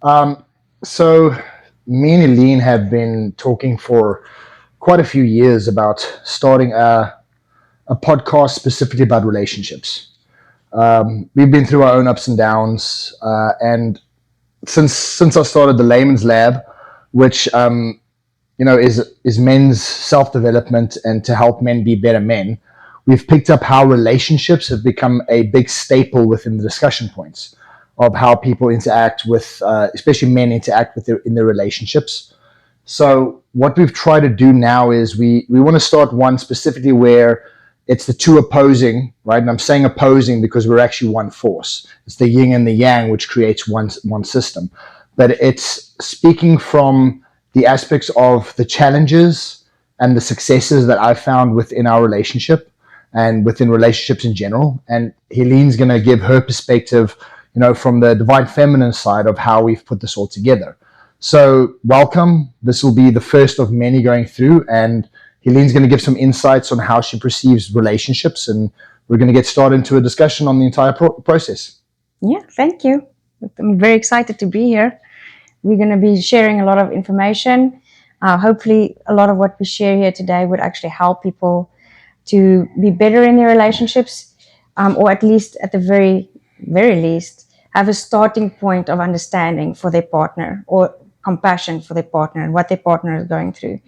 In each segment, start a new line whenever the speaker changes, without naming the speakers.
So me and Eileen have been talking for quite a few years about starting a podcast specifically about relationships. We've been through our own ups and downs, and since I started the Layman's Lab, which is men's self-development and to help men be better men, we've picked up how relationships have become a big staple within the discussion points of how people interact with, especially men interact with in their relationships. So what we've tried to do now is we want to start one specifically where it's the two opposing, right? And I'm saying opposing because we're actually one force. It's the yin and the yang, which creates one system. But it's speaking from the aspects of the challenges and the successes that I've found within our relationship and within relationships in general. And Helene's going to give her perspective, from the divine feminine side of how we've put this all together. So welcome. This will be the first of many going through, and Helene's going to give some insights on how she perceives relationships, and we're going to get started into a discussion on the entire process.
Yeah, thank you. I'm very excited to be here. We're going to be sharing a lot of information. Hopefully, a lot of what we share here today would actually help people to be better in their relationships, or at least at the very least, have a starting point of understanding for their partner or compassion for their partner and what their partner is going through.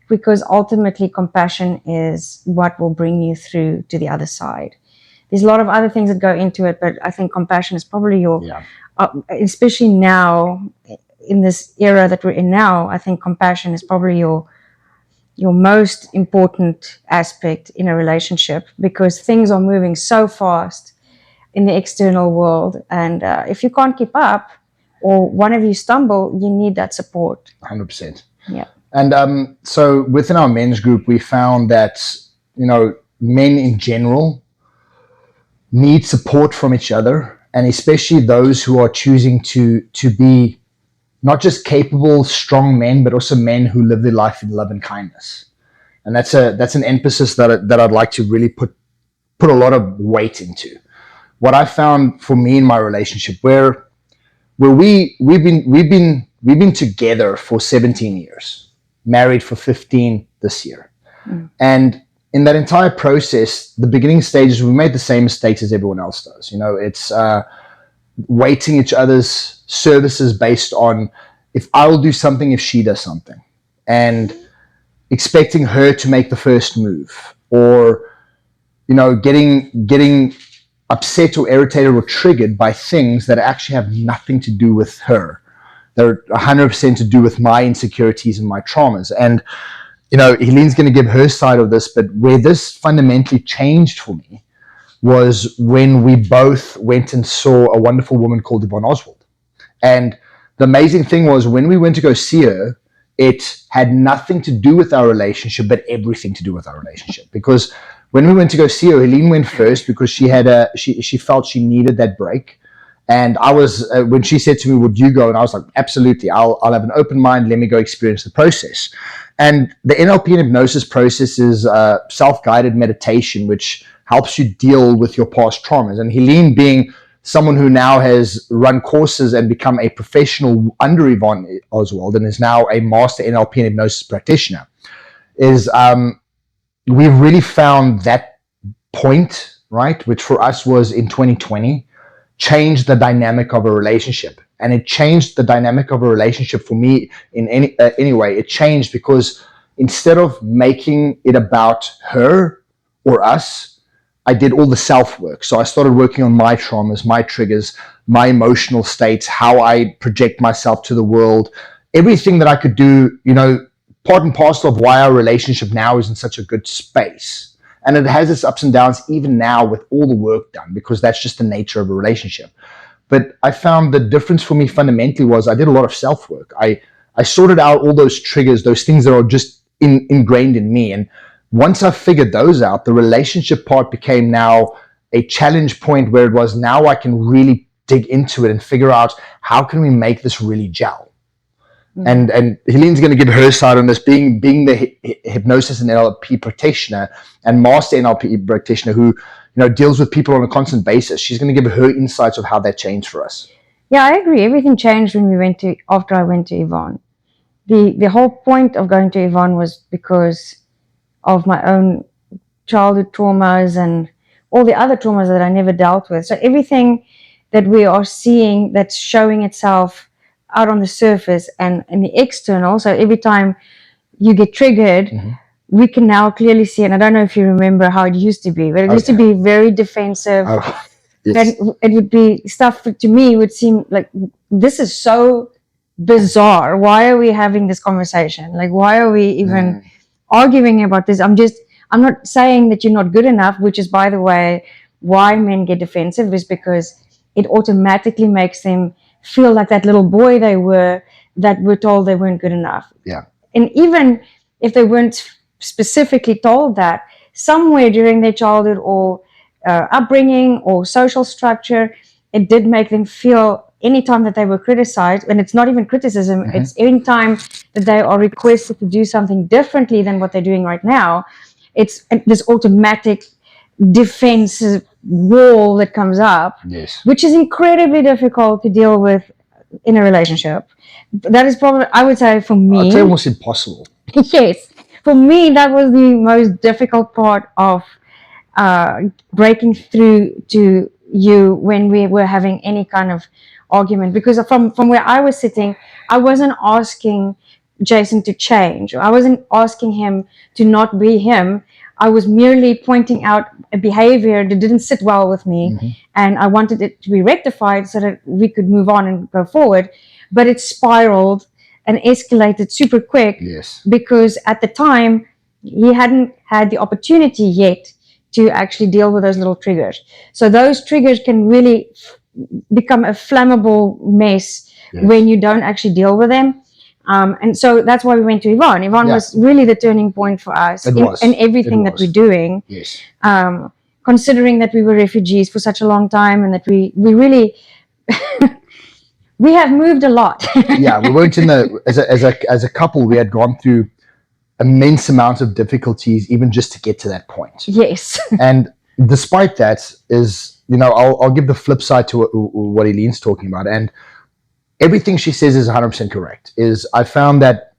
Because ultimately, compassion is what will bring you through to the other side. There's a lot of other things that go into it, but I think compassion is probably especially now, in this era that we're in now, I think compassion is probably your most important aspect in a relationship, because things are moving so fast in the external world, and if you can't keep up or one of you stumble, you need that support.
100%.
Yeah.
And so within our men's group, we found that men in general need support from each other, and especially those who are choosing to be not just capable, strong men, but also men who live their life in love and kindness. And that's an emphasis that I'd like to really put a lot of weight into. What I found for me in my relationship, where we've been together for 17 years, married for 15 this year. And in that entire process, the beginning stages, we made the same mistakes as everyone else does. It's weighting each other's services based on if I will do something, if she does something, and expecting her to make the first move, or getting upset or irritated or triggered by things that actually have nothing to do with her. They're 100% to do with my insecurities and my traumas. And Helene's going to give her side of this, but where this fundamentally changed for me was when we both went and saw a wonderful woman called Yvonne Oswald. And the amazing thing was, when we went to go see her, it had nothing to do with our relationship, but everything to do with our relationship. Because when we went to go see her, Eileen went first because she felt she needed that break. And I was, when she said to me, would you go? And I was like, absolutely, I'll have an open mind. Let me go experience the process. And the NLP and hypnosis process is self-guided meditation, which helps you deal with your past traumas. And Eileen, being someone who now has run courses and become a professional under Yvonne Oswald and is now a master NLP and hypnosis practitioner, is we've really found that point, right, which for us was in 2020, changed the dynamic of a relationship. And it changed the dynamic of a relationship for me in any way. It changed because instead of making it about her or us, I did all the self-work. So I started working on my traumas, my triggers, my emotional states, how I project myself to the world, everything that I could do, part and parcel of why our relationship now is in such a good space. And it has its ups and downs even now with all the work done, because that's just the nature of a relationship. But I found the difference for me fundamentally was I did a lot of self-work. I sorted out all those triggers, those things that are just ingrained in me. And once I figured those out, the relationship part became now a challenge point where it was now I can really dig into it and figure out how can we make this really gel. And Helene's going to give her side on this, being the hypnosis and NLP practitioner and master NLP practitioner who deals with people on a constant basis. She's going to give her insights of how that changed for us.
Yeah, I agree. Everything changed when after I went to Yvonne. The whole point of going to Yvonne was because of my own childhood traumas and all the other traumas that I never dealt with. So everything that we are seeing that's showing itself out on the surface and in the external. So every time you get triggered, we can now clearly see. And I don't know if you remember how it used to be, but it used to be very defensive.
Yes.
And it would be stuff to me would seem like, this is so bizarre. Why are we having this conversation? Like, why are we even arguing about this? I'm not saying that you're not good enough, which is, by the way, why men get defensive, is because it automatically makes them feel like that little boy that were told they weren't good enough.
Yeah.
And even if they weren't specifically told that, somewhere during their childhood or upbringing or social structure, it did make them feel anytime that they were criticized, and it's not even criticism, it's anytime that they are requested to do something differently than what they're doing right now, it's this automatic defensive wall that comes up,
Yes.
which is incredibly difficult to deal with in a relationship. That is probably, I would say, for me,
I'd say almost impossible.
yes, for me, that was the most difficult part of breaking through to you when we were having any kind of argument, because from where I was sitting, I wasn't asking Jason to change. I wasn't asking him to not be him. I was merely pointing out a behavior that didn't sit well with me, and I wanted it to be rectified so that we could move on and go forward. But it spiraled and escalated super quick.
Yes.
Because at the time he hadn't had the opportunity yet to actually deal with those little triggers. So those triggers can really become a flammable mess when you don't actually deal with them. And so that's why we went to Yvonne. Yvonne was really the turning point for us in everything that we're doing.
Yes.
Considering that we were refugees for such a long time, and that we really we have moved a lot.
Yeah, we weren't in the as a couple. We had gone through immense amounts of difficulties even just to get to that point.
Yes.
And despite that, I'll give the flip side to what Eileen's talking about, and everything she says is 100% correct. I found that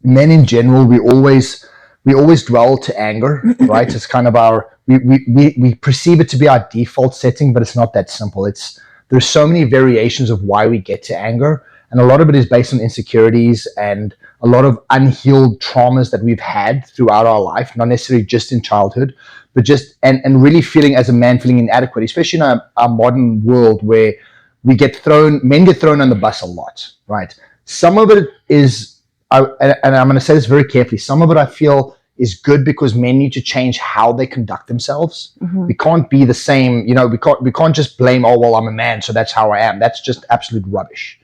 men in general, we always dwell to anger, right? It's kind of we perceive it to be our default setting, but it's not that simple. There's so many variations of why we get to anger, and a lot of it is based on insecurities and a lot of unhealed traumas that we've had throughout our life, not necessarily just in childhood, but just and really feeling as a man feeling inadequate, especially in our modern world where men get thrown on the bus a lot, right? Some of it is, and I'm going to say this very carefully, some of it I feel is good because men need to change how they conduct themselves. We can't be the same, we can't just blame, oh, well, I'm a man, so that's how I am. That's just absolute rubbish.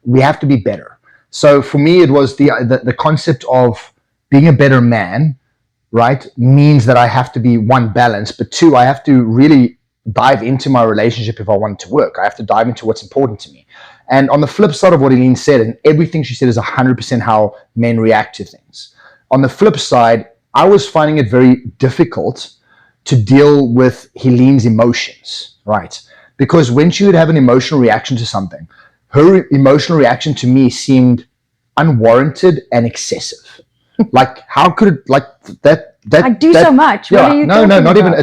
We have to be better. So for me, it was the concept of being a better man, right, means that I have to be, one, balanced, but two, I have to really dive into my relationship if I want it to work. I have to dive into what's important to me. And on the flip side of what Eileen said, and everything she said is 100% how men react to things. On the flip side, I was finding it very difficult to deal with Eileen's emotions, right? Because when she would have an emotional reaction to something, her emotional reaction to me seemed unwarranted and excessive. Like, how could it, like that
I do so much.
Yeah,
what are you
not
about?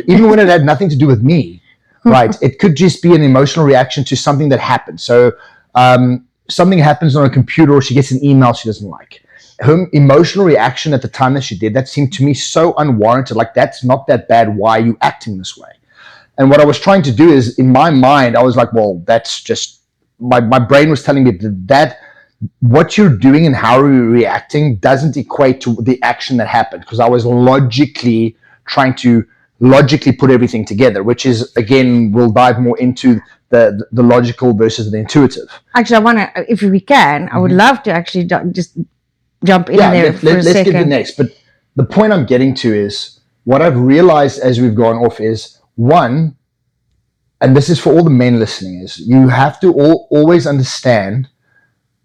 even when it had nothing to do with me, right? It could just be an emotional reaction to something that happened. So something happens on a computer, or she gets an email she doesn't like. Her emotional reaction at the time that she did that seemed to me so unwarranted. Like, that's not that bad. Why are you acting this way? And what I was trying to do is, in my mind, I was like, well, that's just, my brain was telling me that what you're doing and how you're reacting doesn't equate to the action that happened, because I was trying to logically put everything together, which is, again, we'll dive more into the logical versus the intuitive.
Actually, I want to, if we can, I would love to actually just jump in there for a second.
Let's get to the next. But the point I'm getting to is, what I've realized as we've gone off is, one, and this is for all the men listening, is you have to always understand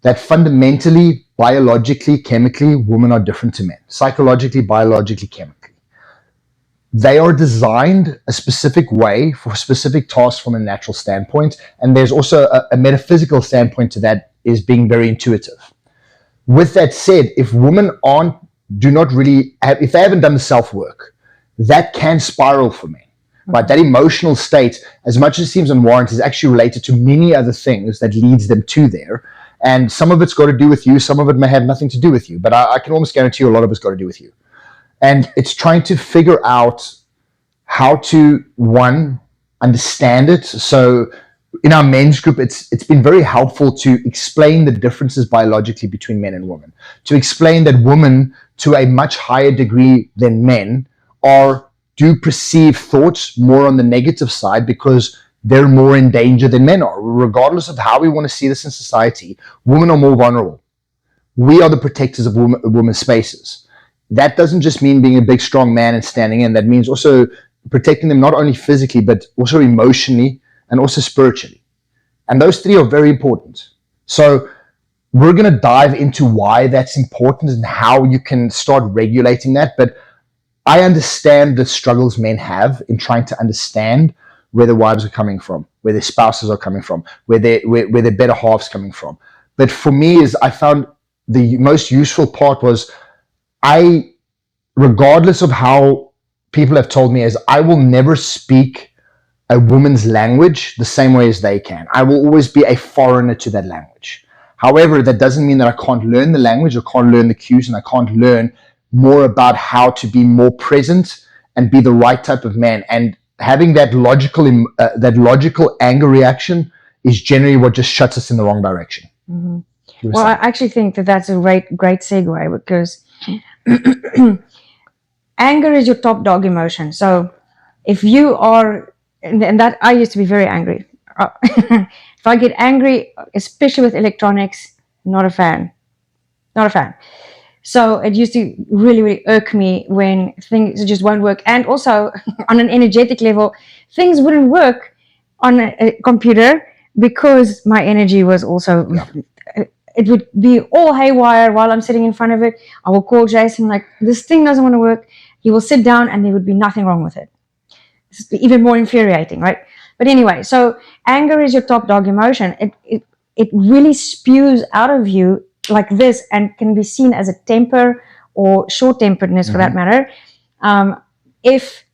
that fundamentally, biologically, chemically, women are different to men. Psychologically, biologically, chemically. they are designed a specific way for specific tasks from a natural standpoint. And there's also a metaphysical standpoint to that, is being very intuitive. With that said, if women do not really have, if they haven't done the self-work, that can spiral for men. Right? That emotional state, as much as it seems unwarranted, is actually related to many other things that leads them to there. And some of it's got to do with you, some of it may have nothing to do with you, but I can almost guarantee you a lot of it's got to do with you. And it's trying to figure out how to, one, understand it. So in our men's group, it's been very helpful to explain the differences biologically between men and women, to explain that women, to a much higher degree than men, do perceive thoughts more on the negative side because they're more in danger than men are. Regardless of how we want to see this in society, women are more vulnerable. We are the protectors of women's spaces. That doesn't just mean being a big, strong man and standing in. That means also protecting them not only physically, but also emotionally and also spiritually. And those three are very important. So we're going to dive into why that's important and how you can start regulating that. But I understand the struggles men have in trying to understand where their wives are coming from, where their spouses are coming from, where their better halves coming from. But for me, I found the most useful part was, regardless of how people have told me, is I will never speak a woman's language the same way as they can. I will always be a foreigner to that language. However, that doesn't mean that I can't learn the language or can't learn the cues, and I can't learn more about how to be more present and be the right type of man. And having that logical anger reaction is generally what just shuts us in the wrong direction.
Mm-hmm. Well, I actually think that that's a great segue, because anger is your top dog emotion. So if you are, and that I used to be very angry. If I get angry, especially with electronics, not a fan. So it used to really, really irk me when things just won't work. And also on an energetic level, things wouldn't work on a computer because my energy was also, it would be all haywire while I'm sitting in front of it. I will call Jason, like, this thing doesn't want to work. He will sit down and there would be nothing wrong with it. It's even more infuriating, right? But anyway, so anger is your top dog emotion. It really spews out of you like this, and can be seen as a temper or short-temperedness, for that matter. If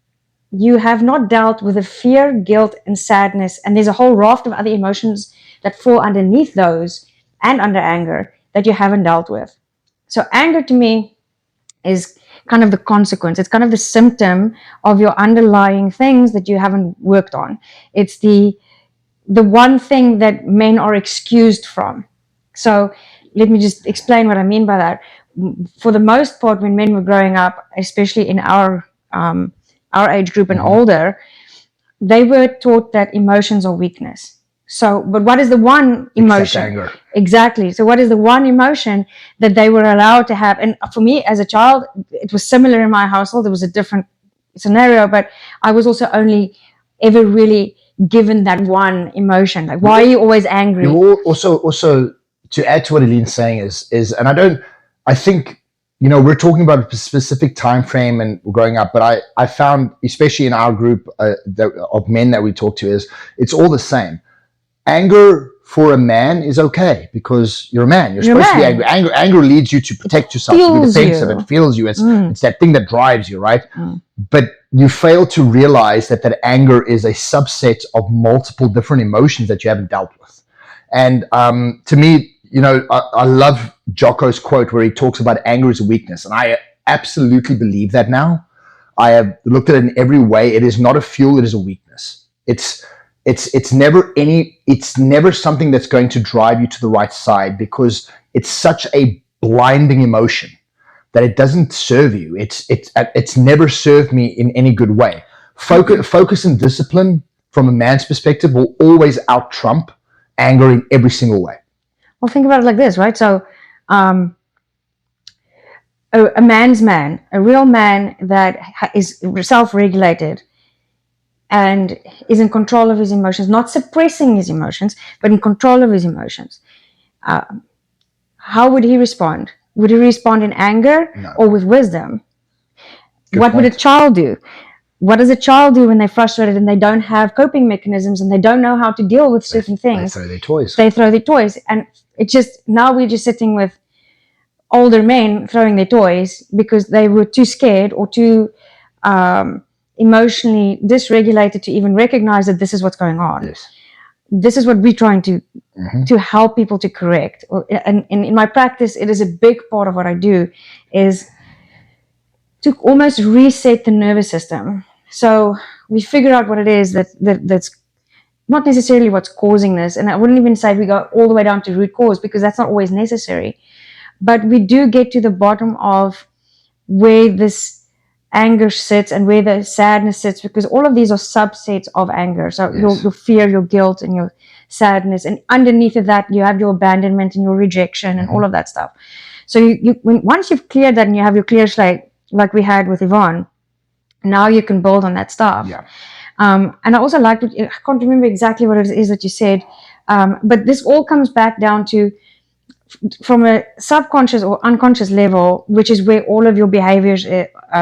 you have not dealt with the fear, guilt, and sadness, and there's a whole raft of other emotions that fall underneath those and under anger that you haven't dealt with. So anger to me is kind of the consequence. It's kind of the symptom of your underlying things that you haven't worked on. It's the one thing that men are excused from. So let me just explain what I mean by that. For the most part, when men were growing up, especially in our age group and older, they were taught that emotions are weakness. So, but what is the one emotion?
Anger.
Exactly. So what is the one emotion that they were allowed to have? And for me as a child, it was similar in my household. It was a different scenario, but I was also only ever really given that one emotion. Like, why are you always angry?
You also to add to what Eileen's saying is, and I think, we're talking about a specific time frame and growing up, but I found, especially in our group of men that we talk to, is it's all the same. Anger for a man is okay because you're a man. You're supposed to be angry. Anger leads you to protect yourself, to be defensive. It feels you. It's that thing that drives you, right? But you fail to realize that anger is a subset of multiple different emotions that you haven't dealt with. And to me, I love Jocko's quote where he talks about anger as a weakness. And I absolutely believe that now. I have looked at it in every way. It is not a fuel. It is a weakness. It's never something that's going to drive you to the right side, because it's such a blinding emotion that it doesn't serve you. It's never served me in any good way. Focus and discipline from a man's perspective will always out trump anger in every single way.
Well, think about it like this, right? So a man's man, a real man that is self-regulated and is in control of his emotions, not suppressing his emotions, but in control of his emotions. How would he respond? Would he respond in anger or with wisdom? What would a child do? what does a child do when they're frustrated and they don't have coping mechanisms and they don't know how to deal with certain things?
They throw their toys.
They throw their toys. And it just, now we're just sitting with older men throwing their toys because they were too scared or too emotionally dysregulated to even recognize that this is what's going on.
Yes.
This is what we're trying to help people to correct. And in my practice, it is a big part of what I do is to almost reset the nervous system. So we figure out what it is that's not necessarily what's causing this. And I wouldn't even say we go all the way down to root cause because that's not always necessary. But we do get to the bottom of where this anger sits and where the sadness sits, because all of these are subsets of anger. So your fear, your guilt, and your sadness, and underneath of that you have your abandonment and your rejection and all of that stuff. So once you've cleared that and you have your clear slate, like we had with Yvonne, now you can build on that stuff.
Yeah.
And I also like I can't remember exactly what it is that you said, but this all comes back down to, from a subconscious or unconscious level, which is where all of your behaviors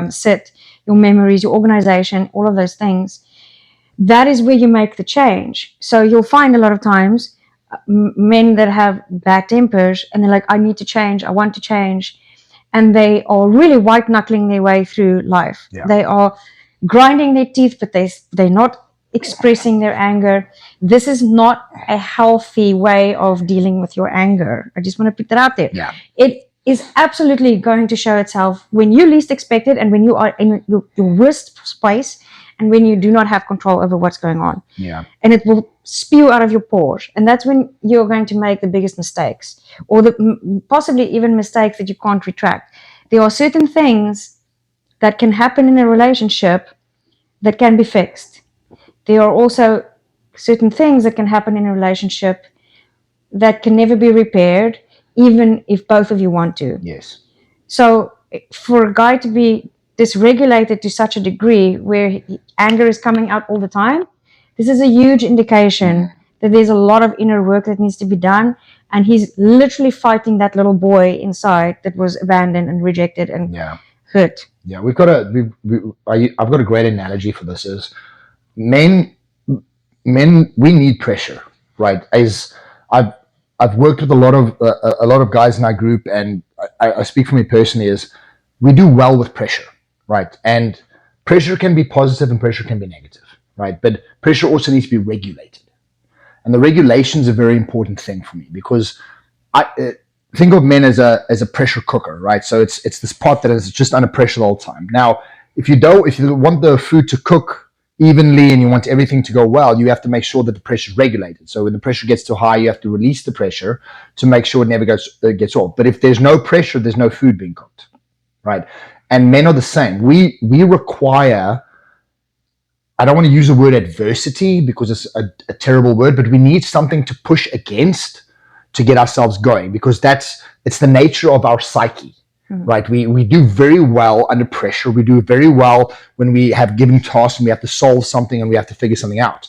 sit, your memories, your organization, all of those things. That is where you make the change. So you'll find a lot of times men that have bad tempers and they're like, I need to change, I want to change. And they are really white knuckling their way through life.
Yeah.
They are grinding their teeth, but they're not expressing their anger. This is not a healthy way of dealing with your anger. I just want to put that out there.
Yeah.
It is absolutely going to show itself when you least expect it and when you are in your worst space and when you do not have control over what's going on.
Yeah.
And it will spew out of your pores. And that's when you're going to make the biggest mistakes, or possibly even mistakes that you can't retract. There are certain things that can happen in a relationship that can be fixed. There are also certain things that can happen in a relationship that can never be repaired, even if both of you want to.
Yes.
So for a guy to be dysregulated to such a degree where anger is coming out all the time, this is a huge indication that there's a lot of inner work that needs to be done. And he's literally fighting that little boy inside that was abandoned and rejected and hurt.
Yeah, I've got a great analogy for this. Is men, we need pressure, right? As I've worked with a lot of guys in our group, and I speak for me personally, is we do well with pressure, right? And pressure can be positive and pressure can be negative, right? But pressure also needs to be regulated, and the regulation is a very important thing for me, because I think of men as a pressure cooker, right? So it's this pot that is just under pressure all the time. Now, if you want the food to cook evenly and you want everything to go well, you have to make sure that the pressure is regulated. So when the pressure gets too high, you have to release the pressure to make sure it never gets off. But if there's no pressure, there's no food being cooked, right? And men are the same. We require, I don't want to use the word adversity because it's a terrible word, but we need something to push against to get ourselves going, because it's the nature of our psyche. Right, we do very well under pressure. We do very well when we have given tasks and we have to solve something and we have to figure something out.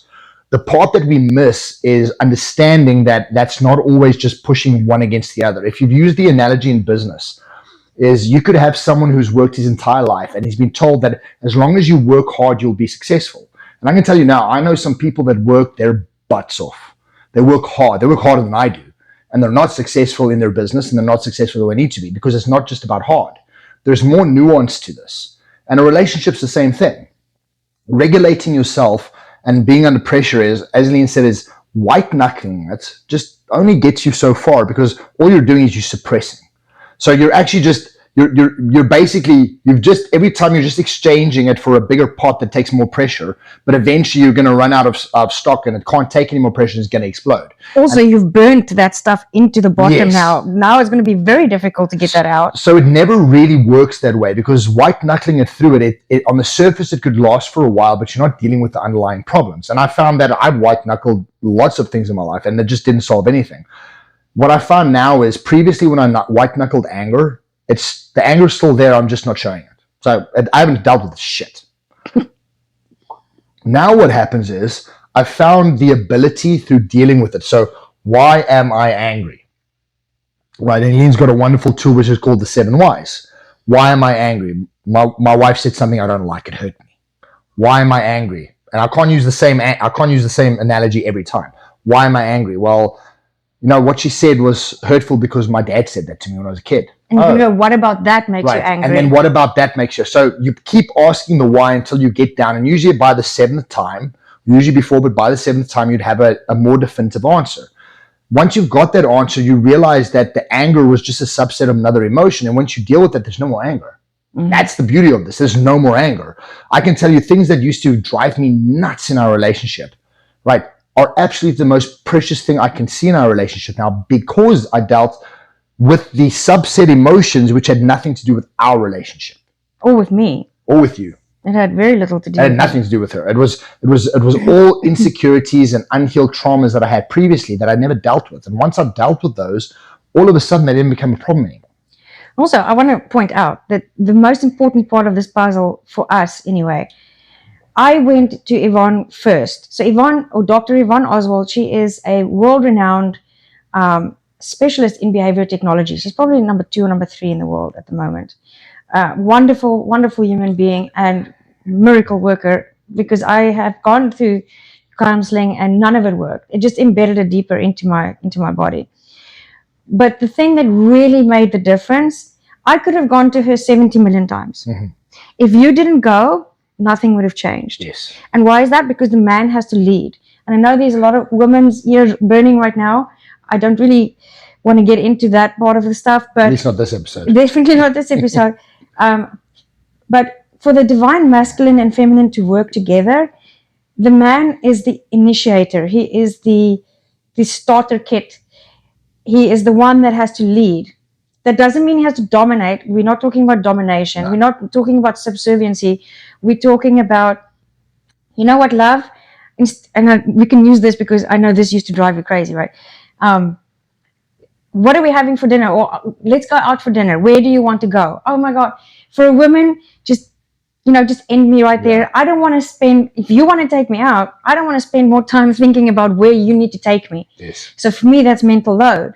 The part that we miss is understanding that that's not always just pushing one against the other. If you've used the analogy in business, is you could have someone who's worked his entire life and he's been told that as long as you work hard, you'll be successful. And I can tell you now, I know some people that work their butts off. They work hard. They work harder than I do. And they're not successful in their business, and they're not successful the way they need to be, because it's not just about hard. There's more nuance to this. And a relationship's the same thing. Regulating yourself and being under pressure is, as Eileen said, is white knuckling. It just only gets you so far, because all you're doing is you're suppressing. So you're actually just, you're basically, every time you're just exchanging it for a bigger pot that takes more pressure, but eventually you're going to run out of stock and it can't take any more pressure, it's going to explode.
Also, you've burnt that stuff into the bottom. Now it's going to be very difficult to get that out.
So it never really works that way, because white knuckling it through it on the surface, it could last for a while, but you're not dealing with the underlying problems. And I found that I've white knuckled lots of things in my life and it just didn't solve anything. What I found now is, previously when I white knuckled anger, the anger is still there, I'm just not showing it. So I haven't dealt with this shit. Now what happens is, I found the ability through dealing with it. So why am I angry? Right, and Eileen's got a wonderful tool which is called the 7 Whys. Why am I angry? My wife said something I don't like, it hurt me. Why am I angry? And I can't use the same analogy every time. Why am I angry? Well, what she said was hurtful because my dad said that to me when I was a kid.
And you go, what about that makes you angry?
And then what about that makes you? So you keep asking the why until you get down. And usually by the seventh time, usually before, but by the seventh time, you'd have a more definitive answer. Once you've got that answer, you realize that the anger was just a subset of another emotion. And once you deal with that, there's no more anger. Mm-hmm. That's the beauty of this. There's no more anger. I can tell you things that used to drive me nuts in our relationship, right, are actually the most precious thing I can see in our relationship now, because I dealt with the subset emotions which had nothing to do with our relationship.
Or with me.
Or with you.
It had very little to do
with it. It had nothing to do with her. It was all insecurities and unhealed traumas that I had previously that I never dealt with. And once I dealt with those, all of a sudden they didn't become a problem anymore.
Also, I want to point out that the most important part of this puzzle, for us anyway, I went to Yvonne first. So Yvonne, or Dr. Yvonne Oswald, she is a world-renowned specialist in behavior technology. She's probably number 2 or number 3 in the world at the moment. Wonderful, wonderful human being and miracle worker, because I have gone through counseling and none of it worked. It just embedded it deeper into my body. But the thing that really made the difference, I could have gone to her 70 million times. Mm-hmm. If you didn't go, nothing would have changed.
Yes.
And why is that? Because the man has to lead. And I know there's a lot of women's ears burning right now. I don't really want to get into that part of the stuff, but
at least not this episode.
Definitely not this episode. But for the divine masculine and feminine to work together, the man is the initiator. He is the starter kit. He is the one that has to lead. That doesn't mean he has to dominate. We're not talking about domination. No. We're not talking about subserviency. We're talking about, love? And we can use this because I know this used to drive you crazy, right? What are we having for dinner? Or let's go out for dinner. Where do you want to go? Oh my God. For a woman, just end me right there. I don't want to spend, if you want to take me out, I don't want to spend more time thinking about where you need to take me.
Yes.
So for me, that's mental load.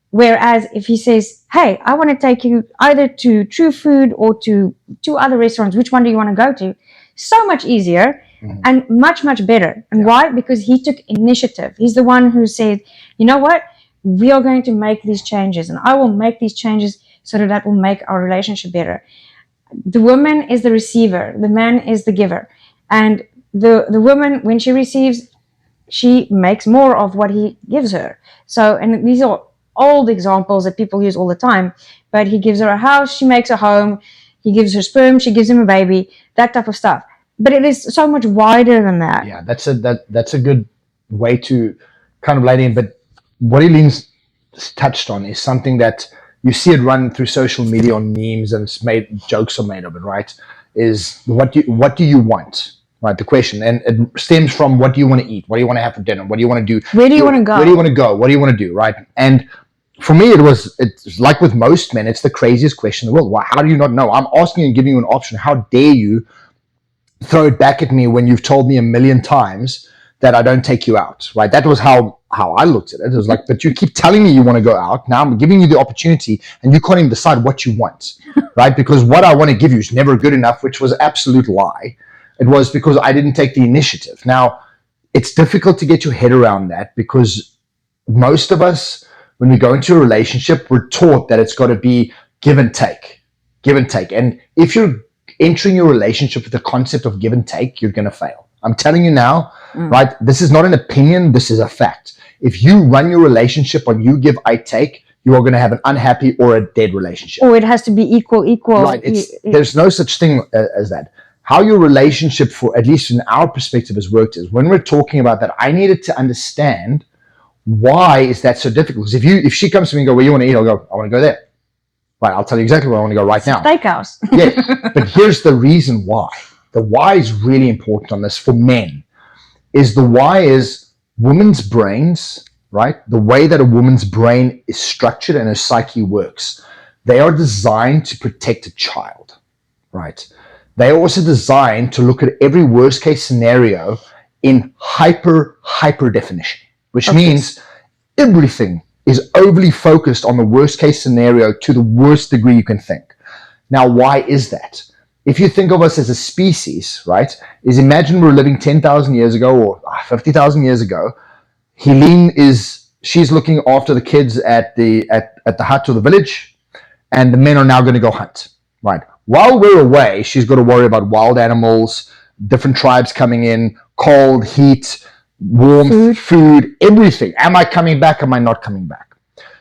Whereas if he says, hey, I want to take you either to True Food or to 2 other restaurants, which one do you want to go to? So much easier and much, much better. And why? Because he took initiative. He's the one who said, you know what? We are going to make these changes, and I will make these changes so that will make our relationship better. The woman is the receiver. The man is the giver. And the woman, when she receives, she makes more of what he gives her. So, and these are old examples that people use all the time, but he gives her a house, she makes a home, he gives her sperm, she gives him a baby, that type of stuff. But it is so much wider than that.
Yeah, that's a good way to kind of lay it in. But what Eileen's touched on is something that you see it run through social media on memes, and jokes are made of it, right? Is what do you want? Right, the question, and it stems from what do you want to eat? What do you want to have for dinner? What do you want to do?
Where do you want to go?
Where do you want to go? What do you want to do? Right, and for me, it's like with most men, it's the craziest question in the world. Why? How do you not know? I'm asking and giving you an option. How dare you throw it back at me when you've told me a million times that I don't take you out? Right, that was how I looked at it. It was like, but you keep telling me you want to go out. Now I'm giving you the opportunity, and you can't even decide what you want, right? Because what I want to give you is never good enough, which was an absolute lie. It was because I didn't take the initiative. Now, it's difficult to get your head around that, because most of us, when we go into a relationship, we're taught that it's got to be give and take. And if you're entering your relationship with the concept of give and take, you're going to fail. I'm telling you now, right? This is not an opinion. This is a fact. If you run your relationship on you give, I take, you are going to have an unhappy or a dead relationship.
Or it has to be equal.
Right. There's no such thing as that. How your relationship, for at least in our perspective, has worked is when we're talking about that, I needed to understand why is that so difficult. Because if she comes to me and go, where you want to eat? I'll go, I want to go there. Right. I'll tell you exactly where I want to go right now.
Steakhouse.
Yeah. But here's the reason why. The why is really important on this for men. Is the why is women's brains, right? The way that a woman's brain is structured and her psyche works. They are designed to protect a child, right? They are also designed to look at every worst case scenario in hyper definition, which means everything is overly focused on the worst case scenario to the worst degree you can think. Now, why is that? if you think of us as a species, right, is imagine we're living 10,000 years ago or 50,000 years ago. Eileen she's looking after the kids at the hut or the village, and the men are now going to go hunt, right? While we're away, she's got to worry about wild animals, different tribes coming in, cold, heat, warmth, food, everything. Am I coming back? Am I not coming back?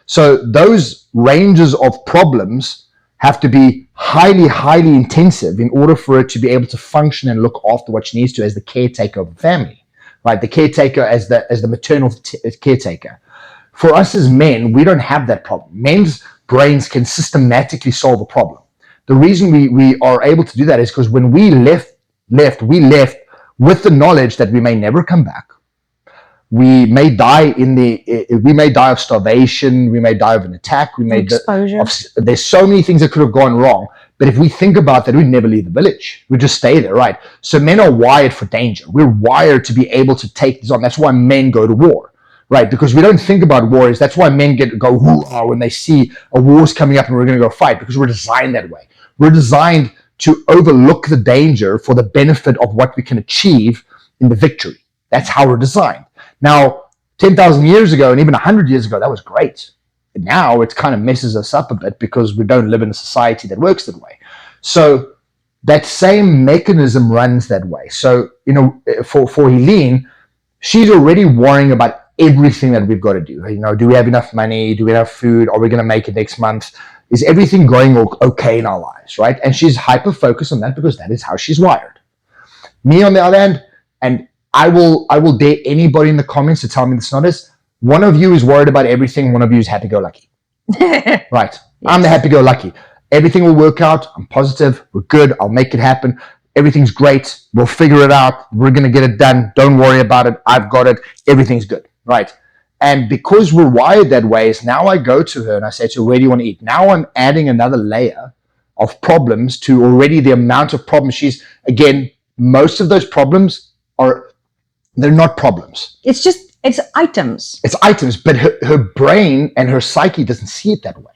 So those ranges of problems have to be highly, highly intensive in order for it to be able to function and look after what she needs to as the caretaker of the family, right? The caretaker as the maternal caretaker. For us as men, we don't have that problem. Men's brains can systematically solve a problem. The reason we are able to do that is because when we left with the knowledge that we may never come back. We may die of starvation. We may die of an attack. We may
exposure.
There's so many things that could have gone wrong. But if we think about that, we'd never leave the village. We'd just stay there, right? So men are wired for danger. We're wired to be able to take this on. That's why men go to war, right? Because we don't think about wars. That's why men go hoorah when they see a war's coming up and we're going to go fight, because we're designed that way. We're designed to overlook the danger for the benefit of what we can achieve in the victory. That's how we're designed. Now, 10,000 years ago and even 100 years ago, that was great. Now it kind of messes us up a bit because we don't live in a society that works that way. So that same mechanism runs that way. So, for Eileen, she's already worrying about everything that we've got to do. Do we have enough money? Do we have food? Are we going to make it next month? Is everything going okay in our lives, right? And she's hyper-focused on that because that is how she's wired. Me, on the other hand, and I will dare anybody in the comments to tell me this not is, one of you is worried about everything, one of you is happy-go-lucky. Right. Yes. I'm the happy-go-lucky. Everything will work out. I'm positive. We're good. I'll make it happen. Everything's great. We'll figure it out. We're going to get it done. Don't worry about it. I've got it. Everything's good. Right. And because we're wired that way, is now I go to her and I say to her, where do you want to eat? Now I'm adding another layer of problems to already the amount of problems again, most of those problems they're not problems.
It's items.
It's items, but her brain and her psyche doesn't see it that way.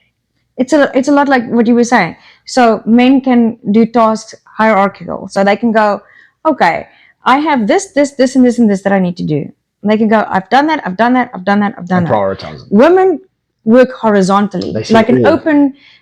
It's a lot like what you were saying. So men can do tasks hierarchical. So they can go, okay, I have this, and this that I need to do. And they can go, I've done that. And
prioritize it.
Women work horizontally. Like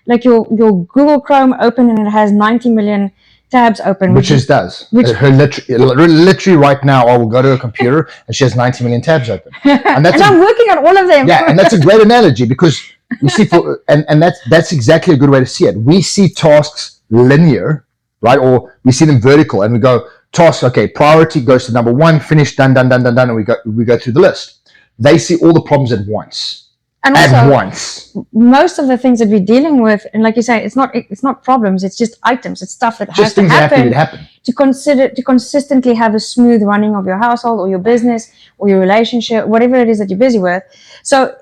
like your Google Chrome open and it has 90 million tabs open,
which does. Her literally right now, I will go to her computer and she has 90 million tabs open, and
I'm working on all of them.
Yeah, and that's a great analogy because you see, and that's exactly a good way to see it. We see tasks linear, right, or we see them vertical, and we go task. Okay, priority goes to number one, finish, done, and we go through the list. They see all the problems at once.
And also, most of the things that we're dealing with, and like you say, it's not problems. It's just items. It's stuff that has to happen to consistently have a smooth running of your household or your business or your relationship, whatever it is that you're busy with. So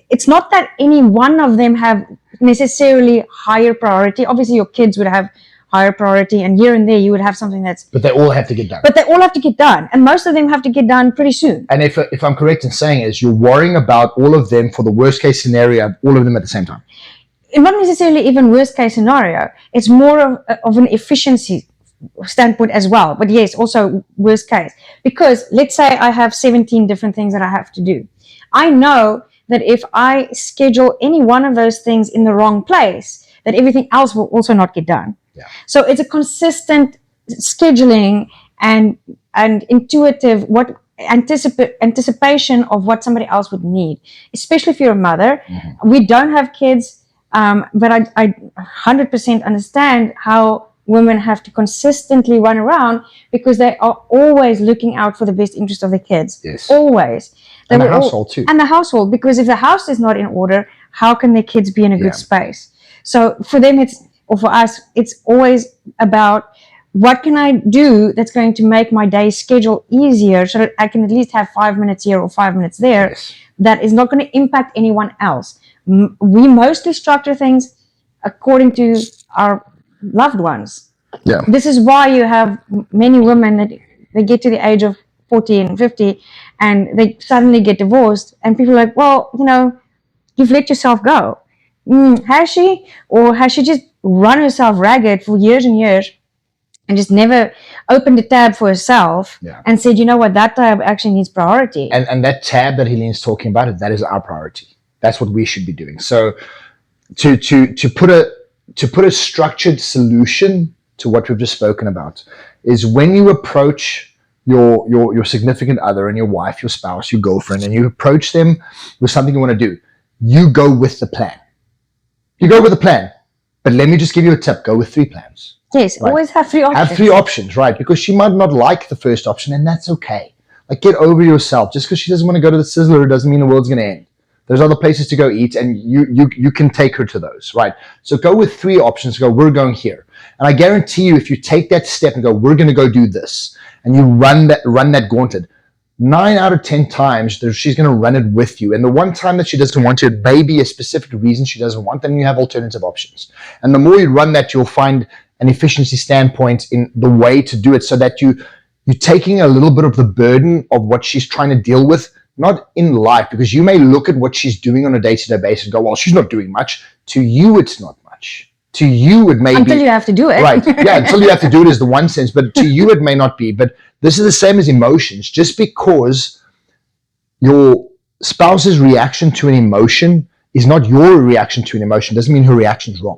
it's not that any one of them have necessarily higher priority. Obviously, your kids would have higher priority, and here and there you would have something
but they all have to get done.
And most of them have to get done pretty soon.
And if I'm correct in saying is you're worrying about all of them for the worst case scenario, all of them at the same time.
Not necessarily even worst case scenario. It's more of an efficiency standpoint as well. But yes, also worst case. Because let's say I have 17 different things that I have to do. I know that if I schedule any one of those things in the wrong place, that everything else will also not get done. Yeah. So it's a consistent scheduling and intuitive anticipation of what somebody else would need, especially if you're a mother. Mm-hmm. We don't have kids, but I 100% understand how women have to consistently run around because they are always looking out for the best interest of the kids.
Yes.
Always.
And the household too.
And the household, because if the house is not in order, how can their kids be in a good space? So for them, for us, it's always about what can I do that's going to make my day schedule easier so that I can at least have 5 minutes here or 5 minutes there. Yes. That is not going to impact anyone else. We mostly structure things according to our loved ones.
Yeah.
This is why you have many women that they get to the age of 40 and 50 and they suddenly get divorced and people are like, well, you've let yourself go. Has she? Or has she just run herself ragged for years and years and just never opened a tab for herself
Yeah.
and said, you know what, that tab actually needs priority.
And that tab that Helene's talking about, that is our priority. That's what we should be doing. So to put a structured solution to what we've just spoken about is when you approach your significant other and your wife, your spouse, your girlfriend, and you approach them with something you want to do, you go with the plan. You go with the plan. But let me just give you a tip. Go with 3 plans.
Yes,
Right.
always have 3 options.
Have 3 options, right? Because she might not like the first option, and that's okay. Like, get over yourself. Just because she doesn't want to go to the Sizzler doesn't mean the world's going to end. There's other places to go eat, and you can take her to those, right? So go with 3 options. Go, we're going here. And I guarantee you, if you take that step and go, we're going to go do this, and you run that gauntlet, 9 out of 10 times she's going to run it with you. And the one time that she doesn't want to, it may be a specific reason she doesn't want, then you have alternative options. And the more you run that, you'll find an efficiency standpoint in the way to do it, so that you're taking a little bit of the burden of what she's trying to deal with, not in life, because you may look at what she's doing on a day-to-day basis and go, well, she's not doing much. To you, it's not much. To you, it may be.
Until you have to do it.
Right. Yeah, until you have to do it is the one sense, but to you, it may not be. But this is the same as emotions. Just because your spouse's reaction to an emotion is not your reaction to an emotion doesn't mean her reaction is wrong.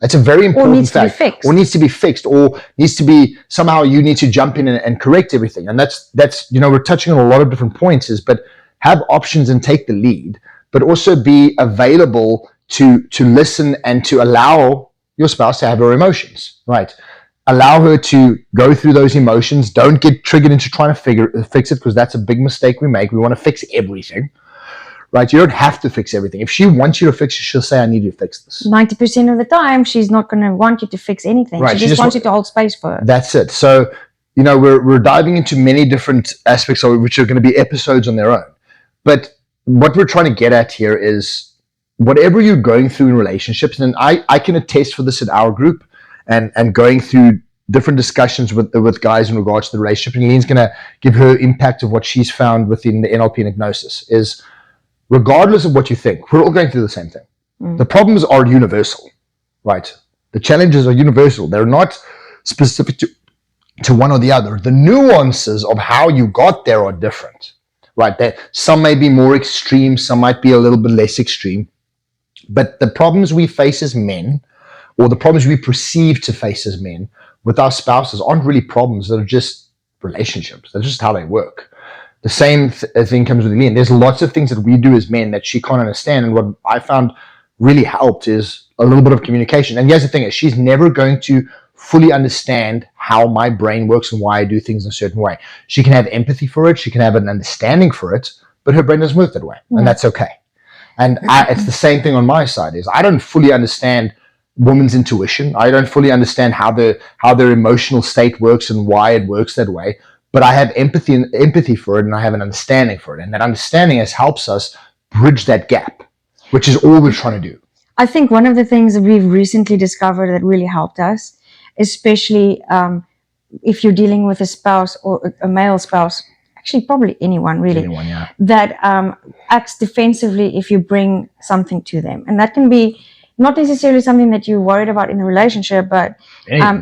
That's a very important fact. Or needs to be fixed, or needs to be somehow you need to jump in and correct everything. And that's we're touching on a lot of different points, but have options and take the lead, but also be available to listen and to allow your spouse to have her emotions, right? Allow her to go through those emotions. Don't get triggered into trying to fix it, because that's a big mistake we make. We want to fix everything. Right, you don't have to fix everything. If she wants you to fix it, she'll say, I need you to fix this.
90% of the time, she's not going to want you to fix anything.
Right,
she just wants you to hold space for her.
That's it. So, we're diving into many different aspects of it, which are going to be episodes on their own. But what we're trying to get at here is whatever you're going through in relationships, and I can attest for this in our group, and going through different discussions with guys in regards to the relationship. And Lean's going to give her impact of what she's found within the NLP and hypnosis is, regardless of what you think, we're all going through the same thing. The problems are universal, right? The challenges are universal. They're not specific to one or the other. The nuances of how you got there are different, right? Some may be more extreme, some might be a little bit less extreme. But the problems we face as men, or the problems we perceive to face as men with our spouses, aren't really problems. They're just relationships. That's just how they work. The same thing comes with Eileen. There's lots of things that we do as men that she can't understand. And what I found really helped is a little bit of communication. And here's the thing is, she's never going to fully understand how my brain works and why I do things in a certain way. She can have empathy for it. She can have an understanding for it, but her brain doesn't work that way. And that's okay. And it's the same thing on my side is I don't fully understand women's intuition. I don't fully understand how their emotional state works and why it works that way. But I have empathy for it, and I have an understanding for it. And that understanding helps us bridge that gap, which is all we're trying to do.
I think one of the things that we've recently discovered that really helped us, especially if you're dealing with a spouse or a male spouse, actually probably anyone really, that acts defensively if you bring something to them. And that can be not necessarily something that you're worried about in a relationship, but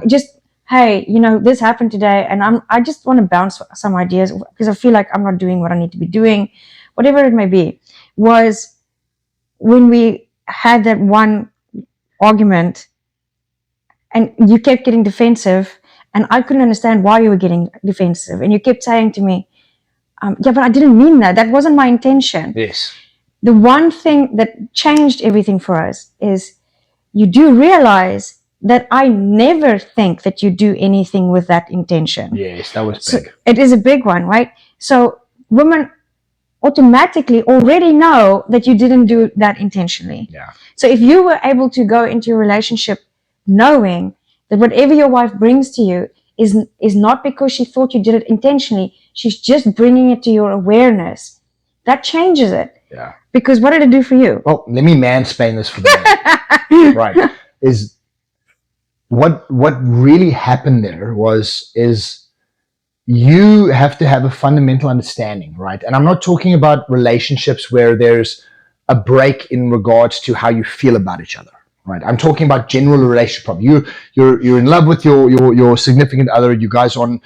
just, hey, this happened today, and I just want to bounce some ideas because I feel like I'm not doing what I need to be doing, whatever it may be. Was when we had that one argument and you kept getting defensive, and I couldn't understand why you were getting defensive, and you kept saying to me, yeah, but I didn't mean that. That wasn't my intention.
Yes.
The one thing that changed everything for us is you do realize that I never think that you do anything with that intention.
Yes, that was big.
So it is a big one, right? So women automatically already know that you didn't do that intentionally.
Yeah.
So if you were able to go into a relationship knowing that whatever your wife brings to you is not because she thought you did it intentionally, she's just bringing it to your awareness, that changes it.
Yeah.
Because what did it do for you?
Well, let me mansplain this for them. Right. What really happened there is you have to have a fundamental understanding, right? And I'm not talking about relationships where there's a break in regards to how you feel about each other, right? I'm talking about general relationship problem. You're in love with your significant other. You guys are on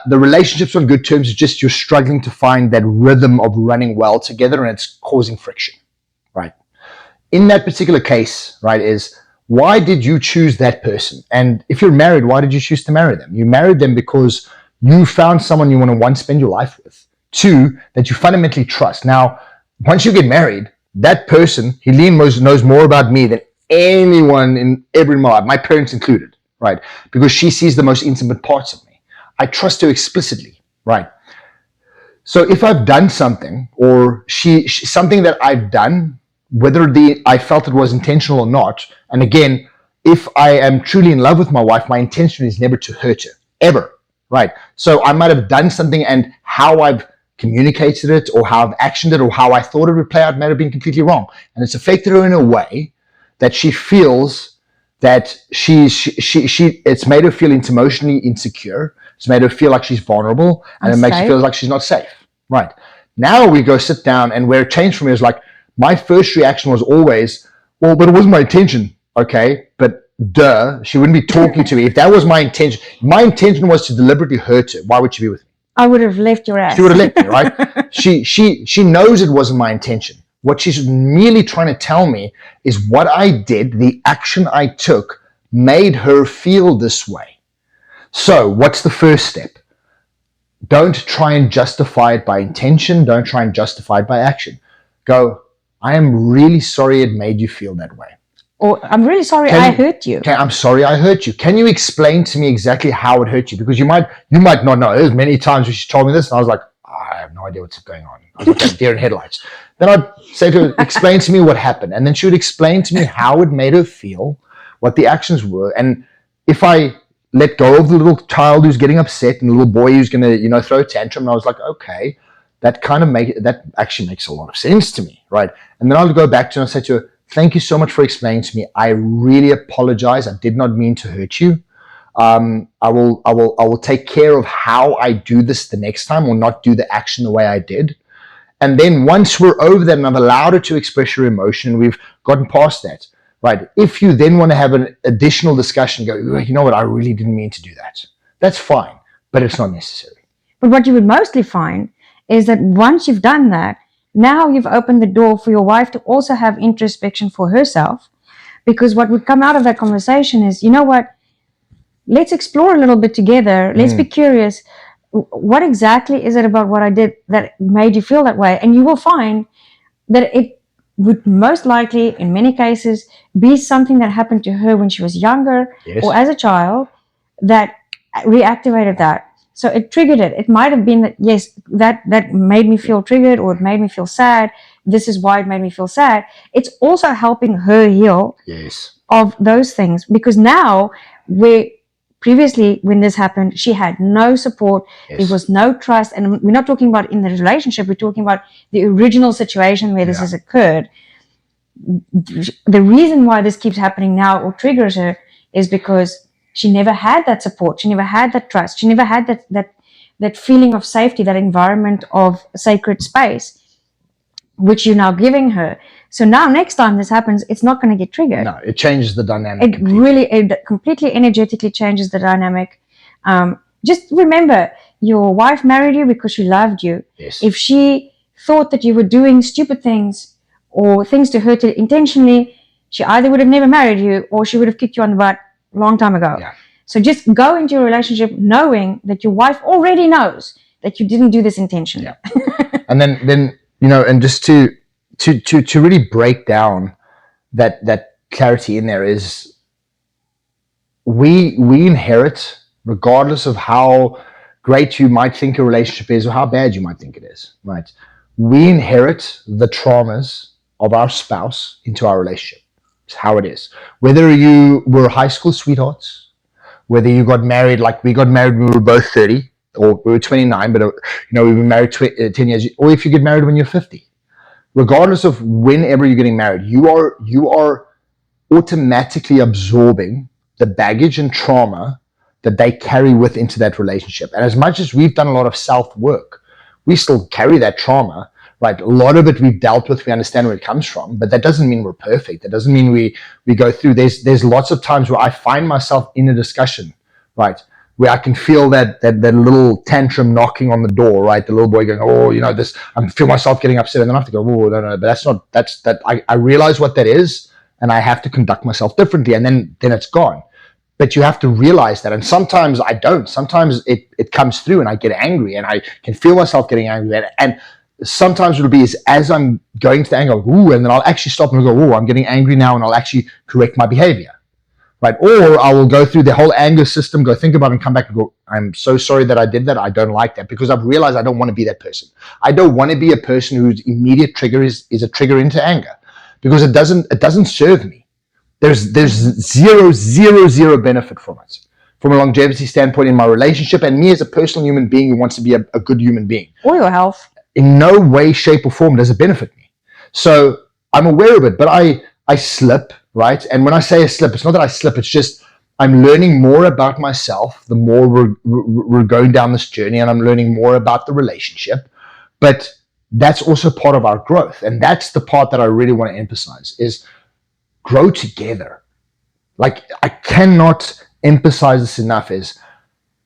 the relationship's on good terms. It's just you're struggling to find that rhythm of running well together, and it's causing friction, right? In that particular case, right, is why did you choose that person? And if you're married, why did you choose to marry them? You married them because you found someone you want to, one, spend your life with, two, that you fundamentally trust. Now, once you get married, that person, Eileen, knows more about me than anyone in every my life, my parents included, right? Because she sees the most intimate parts of me. I trust her explicitly, right? So if I've done something, or she something that I've done, whether I felt it was intentional or not, and again, if I am truly in love with my wife, my intention is never to hurt her, ever, right? So I might have done something, and how I've communicated it, or how I've actioned it, or how I thought it would play out might have been completely wrong, and it's affected her in a way that she feels that it's made her feel emotionally insecure. It's made her feel like she's vulnerable, and it makes her feel like she's not safe. Right. Now we go sit down, and where it changed for me is like, my first reaction was always, well, but it wasn't my intention. Okay, but duh, she wouldn't be talking to me if that was my intention. My intention was to deliberately hurt her. Why would she be with me?
I would have left your ass.
She would have left me, right? She knows it wasn't my intention. What she's really trying to tell me is what I did, the action I took, made her feel this way. So what's the first step? Don't try and justify it by intention. Don't try and justify it by action. Go, I am really sorry it made you feel that way.
Or, I'm really sorry I hurt you.
Okay, I'm sorry I hurt you. Can you explain to me exactly how it hurt you? Because you might not know. There's many times when she told me this, and I was like, I have no idea what's going on. I was like, deer in headlights. Then I'd say to her, explain to me what happened. And then she would explain to me how it made her feel, what the actions were. And if I let go of the little child who's getting upset and the little boy who's going to, throw a tantrum, and I was like, okay, that actually makes a lot of sense to me, right? And then I'll go back to her and say to her, thank you so much for explaining to me. I really apologize. I did not mean to hurt you. I will take care of how I do this the next time, or not do the action the way I did. And then once we're over that and I've allowed her to express her emotion, we've gotten past that, right? If you then want to have an additional discussion, go, you know what, I really didn't mean to do that. That's fine, but it's not necessary.
But what you would mostly find is that once you've done that, now you've opened the door for your wife to also have introspection for herself, because what would come out of that conversation is, you know what, let's explore a little bit together. Let's be curious. What exactly is it about what I did that made you feel that way? And you will find that it would most likely, in many cases, be something that happened to her when she was younger, yes, or as a child, that reactivated that. So it triggered it. It might have been that, yes, that made me feel triggered, or it made me feel sad. This is why it made me feel sad. It's also helping her heal, yes, of those things, because now previously, when this happened, she had no support. Yes. There was no trust. And we're not talking about in the relationship. We're talking about the original situation where this has occurred. The reason why this keeps happening now, or triggers her, is because she never had that support. She never had that trust. She never had that feeling of safety, that environment of sacred space, which you're now giving her. So now next time this happens, it's not going to get triggered.
No, it changes the dynamic.
It completely energetically changes the dynamic. Just remember, your wife married you because she loved you.
Yes.
If she thought that you were doing stupid things or things to hurt her intentionally, she either would have never married you, or she would have kicked you on the butt a long time ago.
Yeah.
So just go into your relationship knowing that your wife already knows that you didn't do this intentionally.
Yeah. And then and just to really break down that clarity in there is, we inherit, regardless of how great you might think a relationship is or how bad you might think it is, right? We inherit the traumas of our spouse into our relationship. It's how it is. Whether you were high school sweethearts, whether you got married, like we got married when we were both 30, or we were 29, but we were married 10 years, or if you get married when you're 50. Regardless of whenever you're getting married, you are automatically absorbing the baggage and trauma that they carry with into that relationship. And as much as we've done a lot of self-work, we still carry that trauma, right? A lot of it we've dealt with, we understand where it comes from, but that doesn't mean we're perfect. That doesn't mean we go through. There's lots of times where I find myself in a discussion, right, where I can feel that little tantrum knocking on the door, right? The little boy going, oh, this, I feel myself getting upset, and then I have to go, oh, no, but I realize what that is, and I have to conduct myself differently, and then it's gone. But you have to realize that, and sometimes I don't. Sometimes it comes through, and I get angry, and I can feel myself getting angry, and sometimes it'll be as I'm going to the anger, ooh, and then I'll actually stop and go, oh, I'm getting angry now, and I'll actually correct my behavior. Right? Or I will go through the whole anger system, go think about it, and come back and go, I'm so sorry that I did that. I don't like that, because I've realized I don't want to be that person. I don't want to be a person whose immediate trigger is a trigger into anger, because it doesn't serve me. There's zero benefit from it, from a longevity standpoint in my relationship, and me as a personal human being who wants to be a good human being.
Or your health.
In no way, shape, or form does it benefit me. So I'm aware of it, but I slip. Right? And when I say I slip, it's not that I slip, it's just I'm learning more about myself the more we're going down this journey, and I'm learning more about the relationship. But that's also part of our growth. And that's the part that I really want to emphasize, is grow together. Like, I cannot emphasize this enough, is